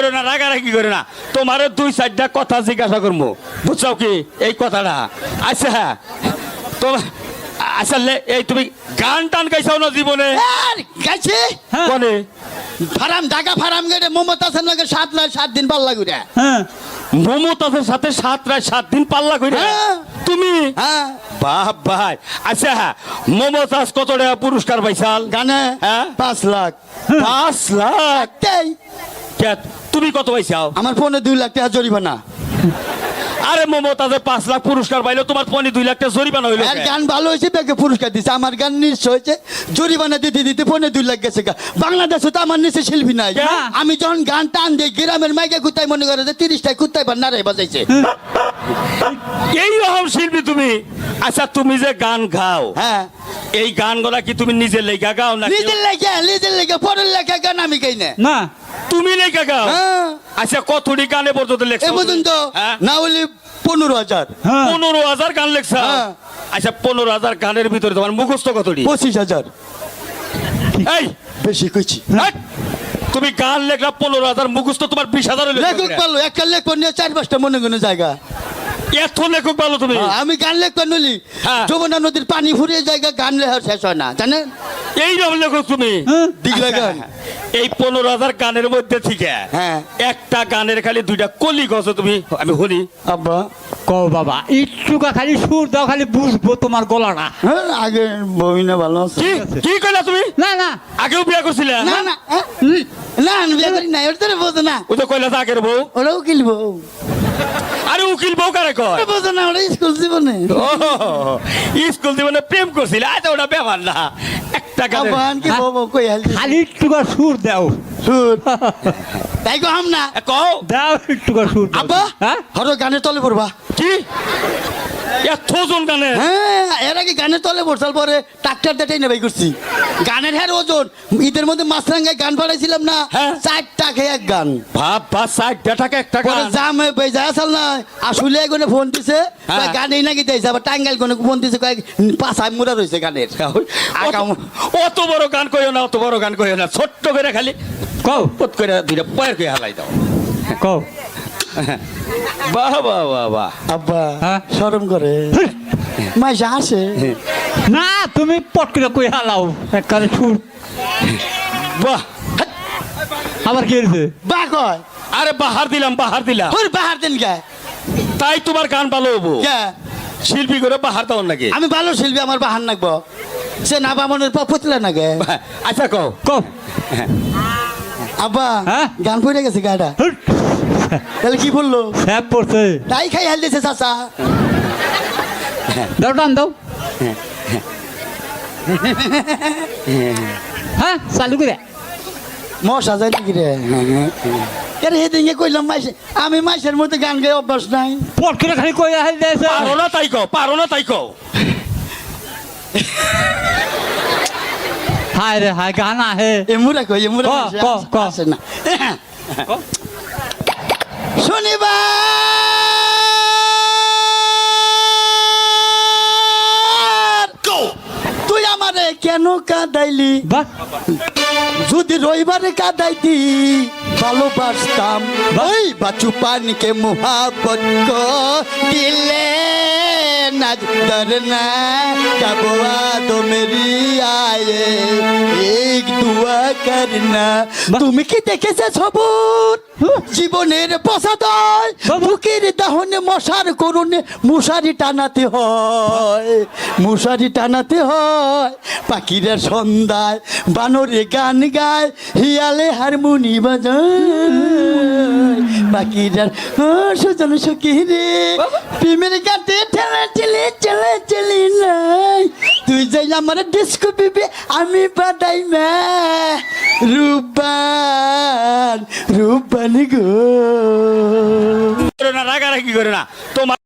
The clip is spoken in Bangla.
করো না, রাগারাগি করো না। তোমার দুই চারটা কথা জিজ্ঞাসা করবো, বুঝছো কি এই কথাটা? আচ্ছা তোমার আচ্ছা এই তুমি গান টান গাইছাও না জীবনে? গাইছি কোনে ফারাম ঢাকা ফারাম গেটে মমতাজের লগে 7 দিন পাল্লা ঘুরে। হ্যাঁ মমতাজের সাথে 7 রাত 7 দিন পাল্লা কইরা হ্যাঁ। তুমি? হ্যাঁ বাহ ভাই। আচ্ছা মমতাজ কত টাকা পুরস্কার পাইছাল গানে? হ্যাঁ 5 লাখ। 5 লাখ? তাই কে তুমি কত পাইছাও? আমার ফোনে 2 লাখ টাকা জরিমানা। আরে মমতাজে 5 লাখ পুরস্কার পাইলো, তোমার ফোনে 2 লাখ টাকা জরিমানা হইলো আর গান ভালো হয়েছে দেখে পুরস্কার দিছে, আমার গান নিশ্চয় হয়েছে জরিমানা দিতে দিতে ফোনে 2 লাখ গেছে। বাংলাদেশে তো আমার নিচে শিল্পী নাই। হ্যাঁ। আমি যখন গান টান দিই গ্রামের মাইকে কুত্তায় মনে করে যে 30টায় কুত্তায় বা নারাই বাজাইছে। এই রকম শিল্পী তুমি? আচ্ছা তুমি যে গান গাও, হ্যাঁ এই গানগুলা কি তুমি নিজে লেখা গাও না নিজের লেগে পরের লেখা গান আমি গাই না। না তুমি লেখা গাও? হ্যাঁ আচ্ছা কতটি গানে পর্যন্ত লেখছো? এ পর্যন্ত হ্যাঁ? না হলে 15,000। হ্যাঁ 15,000 গান লেখছো? হ্যাঁ। আচ্ছা 15,000 গানের ভিতরে তোমার মুখস্থ কতটি? 25,000। এই বেশি কইছি। হাট! তুমি গান লেখলা 15,000, মুখস্থ তোমার 20,000 হইলো। লেখক ভালো একটা লেখক নিয়ে 4-5টা মনে কোনো জায়গা। এত লেখক ভালো তুমি? আমি গান লেখক নলি হ্যাঁ। যমুনা নদীর পানি ফুরিয়ে জায়গা গান লেখা শেষ হয় না জানেন। এই রকম লেখক তুমি? হ্যাঁ। দিগলা আচ্ছা, গান। এই 15,000 গানের মধ্যে থেকে হ্যাঁ। একটা গানের খালি 2টা কলি গছ তুমি আমি শুনি। আব্বা কও বাবা একটুকা খালি সুর দাও, খালি বুঝবো তোমার গলাটা। হ্যাঁ আগে বমিনা ভালো আছে। কি কি কইলা তুমি? না না আগেও বিয়া করছিলা? না না না আমি বিয়ে করি না, ওর তোরে বোঝো না, ও তো কইলা আগের বউ। ওরাও কিনবো। আরে উকিল বউ কারে কয়? বোঝো না ওরা স্কুল জীবনে। ও স্কুল জীবনে প্রেম করছিল? আচ্ছা ওটা ব্যাপার না, একটা গানের আব্বা আনকি বউ কই হাল খালি একটুকা সুর দাও, সুর তাই গো হাম না কও। দাও একটুকা সুর দাও। আব্বা হ্যাঁ হরো গানে তলে পড়বা। কি এতজন গানে? হ্যাঁ এর আগে গানের তলে পড়ছাল পরে ট্রাক্টর দেটাই নেবাই করছি। গানের হ্যার ওজন ঈদের মধ্যে মাছরাঙ্গায় গান পাঠাইছিলাম না, হ্যাঁ। 4 টাকায় এক গান। ভাব বা 60 টাকা একটা পরে গান। জাম বেজা আসল না আসলে এগুলো ফোন দিছে হ্যাঁ। গানেই নাকি দিয়েছে, আবার টাঙ্গাইল কোনো ফোন দিছে কয়েক পাঁচায় মুড়া রয়েছে গানের। অত- অত বড় গান কইও না, অত বড় গান কইও না, ছোট্ট করে খালি কও পত করে দুইটা পয়ের করে হালাই দাও। কও। বাহ বাহ বাহ বাহ। আব্বা হ্যাঁ। শরম করে মাইসা আসে। না তুমি পট করে কই হালাও একবারে সুর। বাহ আবার কি হয়েছে? বা কয় আরে বাহার দিলাম, বাহার দিলাম, তোর বাহার দেন কে তাই তোমার গান ভালো হবো। কে? শিল্পী করে বাহার দাও নাকি? আমি ভালো শিল্পী, আমার বাহার নাকবো সে না বামনের পতলা নাগে। আচ্ছা কও। কও। আব্বা হ্যাঁ? গান পড়ে গেছে গাটা, হুট। তাহলে কি বললো? হ্যাঁ পড়ছে। তাই খাই হাল দিয়েছে চাচা। দাও টান দাও। হ্যাঁ চালু করে। মশা যায় নাকি রে? আরে সেদিনকে কইলাম মাইসে আমি মাইসের মধ্যে গান গাই অভ্যাস নাই। পট করে খালি কই হাল দিয়েছে। পারো না তাই কও, পারো না তাই কও। হায় রে হায় গান আহে। এমুরা কই এমুরা ক, ক, ক। আসে না। শনিবার তুই আমারে কেন কাঁদাইলি? বাহ যদি রবিবারে কাঁদাইতি ভালোবাসতাম। ওই বাচু পানিকে মোহাবত দিলে नजर ना जब दो मेरी आए एक दुआ करना। তুমি কি দেখেছে সবুর জীবনের পসাদয় বুকের দাহনে মশার করুণে মশারি টানাতে হয়, মশারি টানাতে হয়। পাখিরা সন্ধ্যায় বানরে গান গায়, হিয়ালে হারমোনি বাজায়। পাখিরা সুজন সখী রে প্রেমের গাতে ঠেলা চলে চলে চলি নাই। তুই যাই আমার ডিস্কো বিবি আমি বাদাই মা রূপবান রূপবান গো। রাগারাগি করে না তোমার